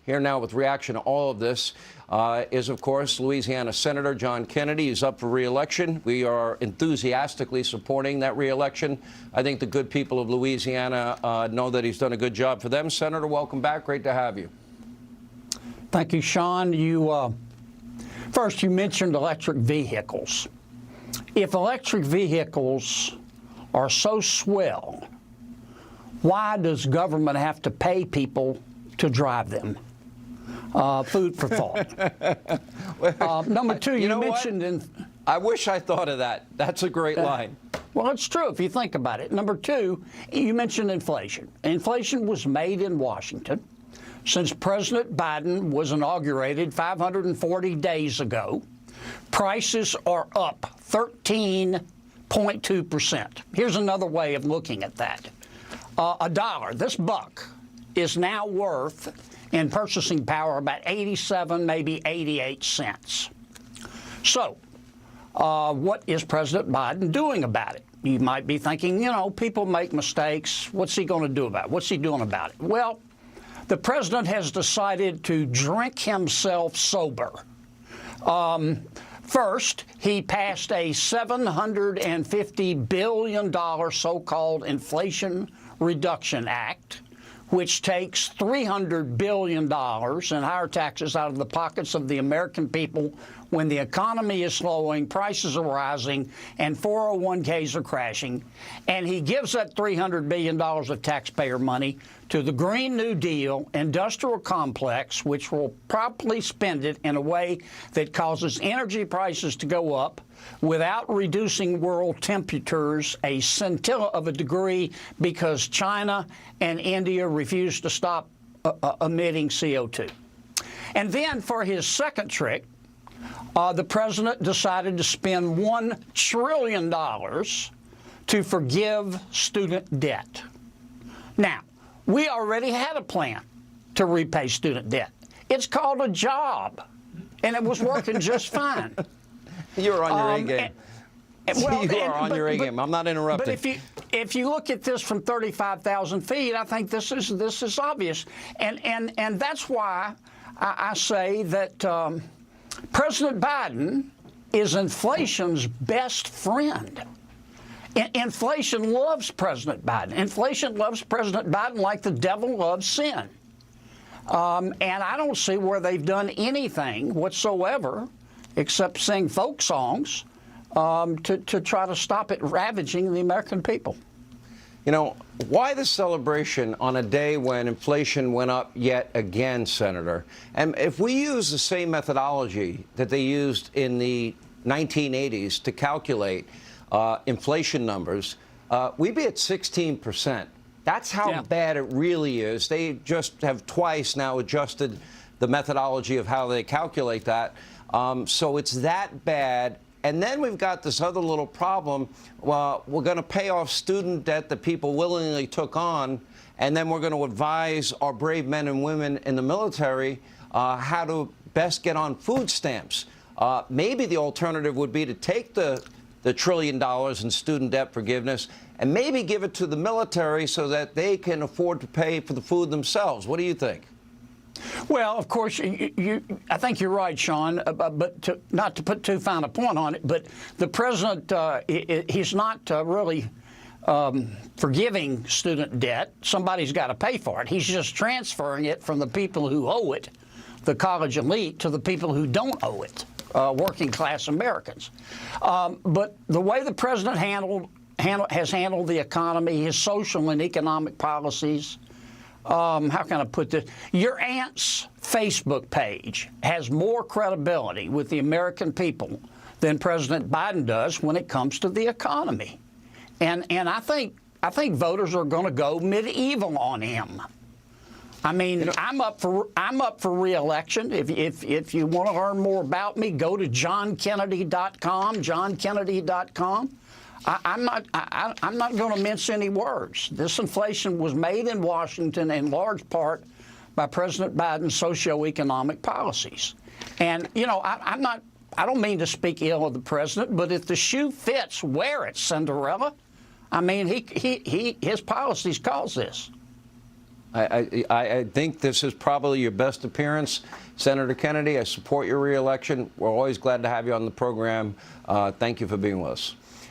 Here now with reaction to all of this is, of course, Louisiana Senator John Kennedy. He's up for re-election. We are enthusiastically supporting that re-election. I think the good people of Louisiana know that he's done a good job for them. Senator, welcome back. Great to have you. Thank you, Sean. First, you mentioned electric vehicles. If electric vehicles are so swell, why does government have to pay people to drive them? Food for thought. Number two, you mentioned I wish I thought of that. That's a great line. Well, it's true if you think about it. Number two, you mentioned inflation. Inflation was made in Washington. Since President Biden was inaugurated 540 days ago, prices are up 13.2%. Here's another way of looking at that. A dollar, this buck, is now worth in purchasing power about 87, maybe 88 cents. So what is President Biden doing about it? You might be thinking, you know, people make mistakes. What's he going to do about it? What's he doing about it? Well, the president has decided to drink himself sober. First, he passed a $750 billion so-called Inflation Reduction Act, which takes $300 billion in higher taxes out of the pockets of the American people when the economy is slowing, prices are rising, and 401ks are crashing. And he gives that $300 billion of taxpayer money to the Green New Deal industrial complex, which will probably spend it in a way that causes energy prices to go up without reducing world temperatures a scintilla of a degree because China and India refuse to stop emitting CO2. And then for his second trick, the president decided to spend $1 trillion to forgive student debt. Now, we already had a plan to repay student debt. It's called a job, and it was working just fine. You're on your A game. You are on your A game. I'm not interrupting. But if you look at this from 35,000 feet, I think this is obvious, and that's why I say that President Biden is inflation's best friend. Inflation loves President Biden. Inflation loves President Biden like the devil loves sin. And I don't see where they've done anything whatsoever except sing folk songs to try to stop it ravaging the American people. You know, why the celebration on a day when inflation went up yet again, Senator? And if we use the same methodology that they used in the 1980s to calculate inflation numbers, we'd be at 16%. That's how bad it really is. They just have twice now adjusted the methodology of how they calculate that. So it's that bad. And then we've got this other little problem. Well, we're going to pay off student debt that people willingly took on, and then we're going to advise our brave men and women in the military how to best get on food stamps. Maybe the alternative would be to take the $1 trillion in student debt forgiveness and maybe give it to the military so that they can afford to pay for the food themselves. What do you think? Well, of course, I think you're right, Sean, but not to put too fine a point on it, but the president, he's not really forgiving student debt. Somebody's got to pay for it. He's just transferring it from the people who owe it, the college elite, to the people who don't owe it, working class Americans. But the way the president has handled the economy, his social and economic policies, how can I put this? Your aunt's Facebook page has more credibility with the American people than President Biden does when it comes to the economy. And I think voters are going to go medieval on him. I mean, you know, I'm up for re-election. If you want to learn more about me, go to johnkennedy.com, johnkennedy.com. I'm not going to mince any words. This inflation was made in Washington in large part by President Biden's socioeconomic policies. And, you know, I don't mean to speak ill of the president, but if the shoe fits, wear it, Cinderella. I mean, his policies cause this. I think this is probably your best appearance. Senator Kennedy, I support your reelection. We're always glad to have you on the program. Thank you for being with us.